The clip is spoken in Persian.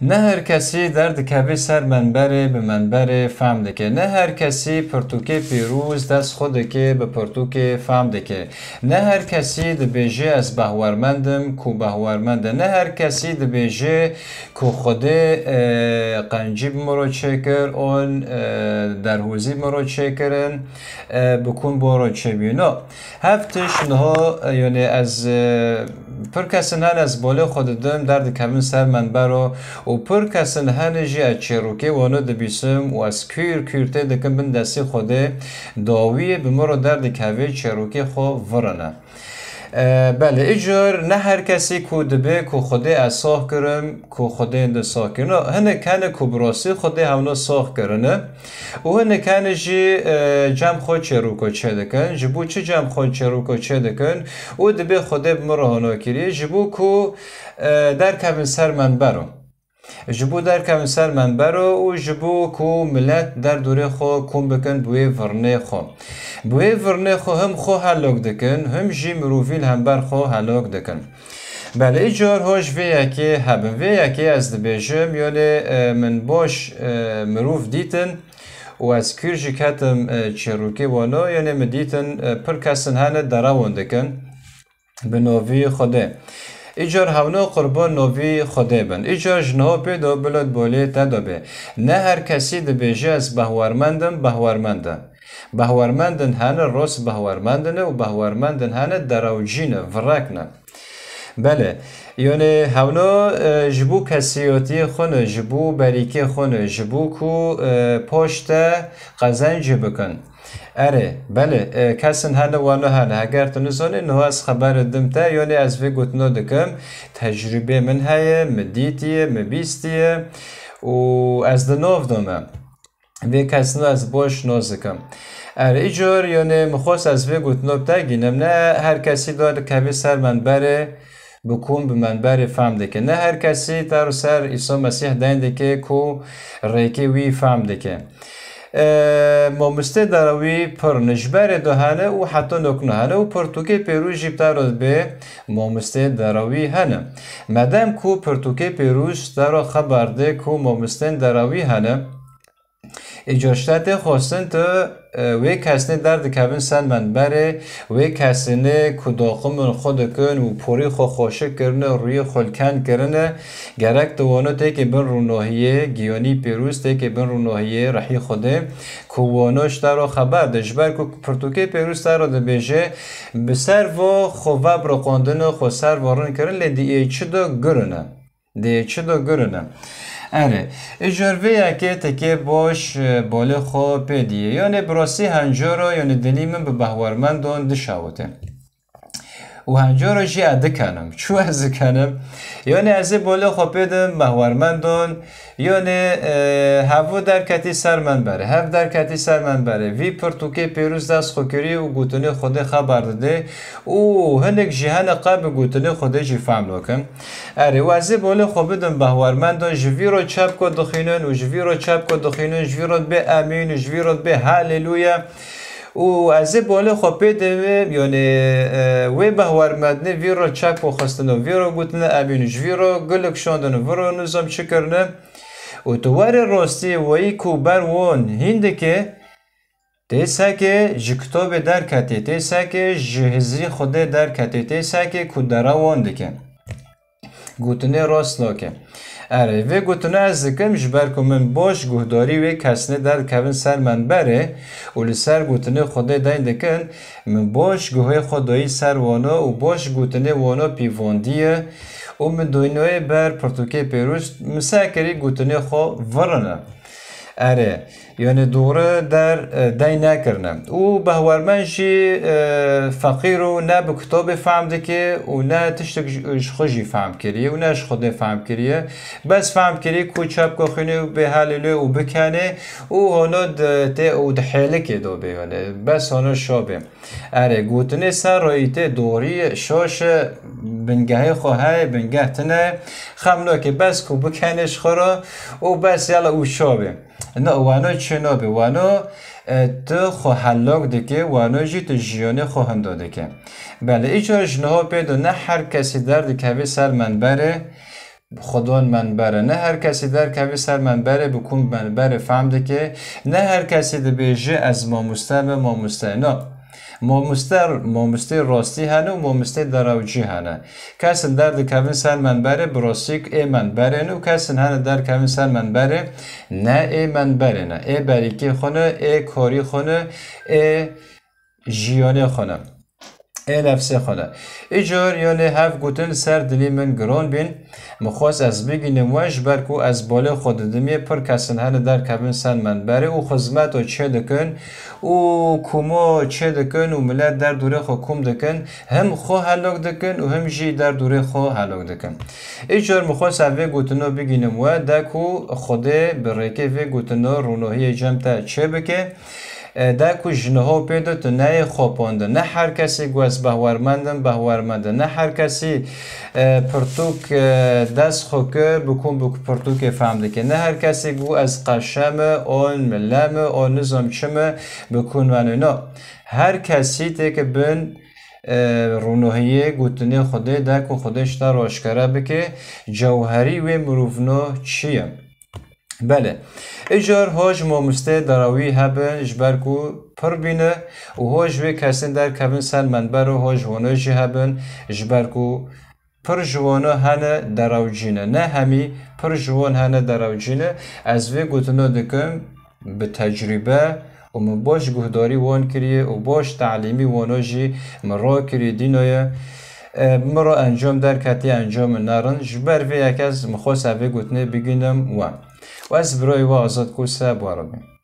نه هر کسی درد کبی سر منبره به منبر فهم دکه. نه هر کسی پرتوک پیروز دست خود که به پرتوک فهم دکه. نه هر کسی دبیجه از بهورمندم کو بهورمنده. نه هر کسی دبیجه کو خود قنجیب مرو چکر اون درهوزی مرو چکرن بکن برو چه بینو. هفتش نه یعنی از پر کسن هن از بالا خود دم درد کبین سر منبرو و پر کسن هن جی از چروکه وانو دبیسم و از کورته دکن بین دستی خوده داویه بمرو درد کبی چروکه خو ورنه. بله ایجار نه هر کسی کو دبه کو خوده از ساخ کرم کو خوده اند ساخ کرنه هنه کنه کو براسی خوده همونو ساخ کرنه و هنه کنه جی جمع خود چروکو چه دکن جبو چه جمع خود چروکو چه دکن و دبه خوده بمرو هنو کری جبو کو در کبین سر منبرو جبو در کم سر منبرو و جبو کو ملت در دوره خو کم بکن بوی ورنه خو بوی ورنه خو هم خو هلاک دکن هم جی مروفیل هم بر خو هلاک دکن. بله ایجار هاش وی یکی هبن وی یکی از دبیجم یعنی من باش مروف دیتن و از کرجی کتم چروکی وانا یعنی مدیتن پر کسن هنه دراوان دکن به نوی خوده ایجار هونا قربان نوی خوده بند. ایجار جنها پیدا بلد بالی تدابه. نه هر کسی دبیجه از بهورمندم بهورمنده. بهورمندن هنه راست بهورمندنه و بهورمندن هنه دراوجینه ورکنه. بله یعنی هونا جبو کسیاتی خونه جبو بریکی خونه جبو کو پاشت قزنج بکن. اره بله کسن هنه وانه هنه اگر تنزانه نه از خبر دمته یعنی از وی گوتنا دکم تجربه من هیه مدیتیه مبیستیه و از دناف دامه وی کسنو از باش نازکم. اره ایجار یعنی مخواست از وی گوتنا بتگینم نه هر کسی داره کبی سر منبره بکن به منبر فهم دکه. نه هر کسی در سر عیسی مسیح دینده که کو ریکی وی فهم دکه. مامسته دراوی پر نجبر دهانه و حتی نکنه هنه و پرتوکه پیروز جیبتارد به مامسته دراوی هنه. مدام کو پرتوکه پیروز دارا خبر ده کو مامسته دراوی هنه اجاشت خواستن تا وی کسنه درد کبین سن منبره وی کسنه کداقم خود کن و پوری خو خوشه کرنه روی خلکن کرنه گرک دوانو ته که بین روناهیه گیانی پیروز ته که بین روناهیه رحی خوده کوانوش دارو خبر دشبر که پرتوکه پیروز دارو ده بیجه بسر و خواب رو قاندن و خو سر وارن کرن لیدی چه دا گرنه دی چه دا گرنه. اره اجاره که تکه باش بالا خواب پیدیه یعنی براسی هنجارا یعنی دلی من به بهورمندان دشاوته و هنجارا جی اده کنم چو از کنم یعنی از بالا خواب پیدم بهورمندان یعنی هوا در کتی سر من بره هف در کتی سر من بره وی پرتوکه پیروز دست خوکری و گوتنی خود خبر داده و هنک جهان قبل گوتنی خود جی فهم لکن. اره و از بالا خواب دم بهورمندان جوی رو چپ کو دخینن و جوی رو چپ کو دخینن جوی رو به امین جوی رو به هاللویا و از بالا خواب دم یعنی وی بهورمندنه وی رو چپ کو خواستن و وی رو گوتن امین جوی رو گلک شاندن و رو نظام چکرنه و توار راستی وی کو بر وان هنده که تیسا که جکتاب در کتی تیسا که جهزی خود در کتی تیسا که کدرا وان دکه گوتنه راست لاکه. اره و گوتنه از دکم جبر که من باش گهداری و کسنه در کبین سر من بره و لسر گوتنه خود دین دکن من باش گوه خدایی سر وانا و باش گوتنه وانا پیواندیه و من دوینوی بر پرتوکه پیروز مساکری گوتنه خو ورنه. اره یعنی دوره در دی نکرنم او بهورمنشی فقیر و نه به کتاب فهم دکه و نه تشتک خوشی فهم کریه و نه خود فهم کریه بس فهم کریه کو چپ کو خینه و به حلله و بکنه او هانا ته او دحیله که دو بیانه بس هانا شابه. اره گوتنه سر رایته دوری شاش بنگه خواهی بنگه تنه خمنا که بس کو بکنش خورا و بس یلا او شابه. نه وانا چنابه وانا تو خو هلاک دکه وانا جی تو جیانه خواهند داده که. بله ایجا جنها پیدا نه هر کسی درد کبی سر منبره خودان منبره نه هر کسی در کوی سر منبره بکن منبره فهم دکه نه هر کسی دبیجه از ماموستر و ماموستر نه ماموسته راستی هنه و ماموسته دراوجی هنه کسن در کوی سر منبره براسیک ای منبره نه و کسن هنه در کوی سر منبره نه ای منبره نه ای بریکی خونه ای کاری خونه ای جیانه خونه ای نفسه خونه ایجار یعنی هف گوتن سر دلی من گران بین مخواست از بگینم وش برکو از بالا خود دمیه پر کسن هنه در کبین سن منبره و خزمت و چه دکن و کما چه دکن و ملت در دوره خو کم دکن هم خو هلاک دکن و هم جی در دوره خو هلاک دکن ایجار مخواست اوه گوتنو بگینم و دکو خوده برکه وی گوتنو رونوهی جمتا چه بکه دا کو جنها پیدا تو نه خوابانده نه هر کسی گو از بهورمنده نه هر کسی پرتوک دست خوکه بکن پرتوک فهمده که نه هر کسی گو از قشم آن ملم آن نظام چمه بکن و نه هر کسی که بین رونوهیه گوتنی خوده دا کو خودش در آشکاره بکه جوهری و مروفنو چیه بله ایجار هاج ماموسته دراوی هبن جبر کو پر بینه و هاج وی کسین در کبین سر منبر و هاج وانه جی هبن جبر کو پر جوانه هنه دراوجینه نه همی پر جوان هنه دراوجینه از وی گوتنو دکم به تجربه و من باش گهداری وان کریه و باش تعلیمی وانه جی مرا کریه دینایه مرا انجام در کتی انجام نرن جبر وی یک از مخواست اوی گوتنه بگینم و از برای و آزاد کوسه بارمیم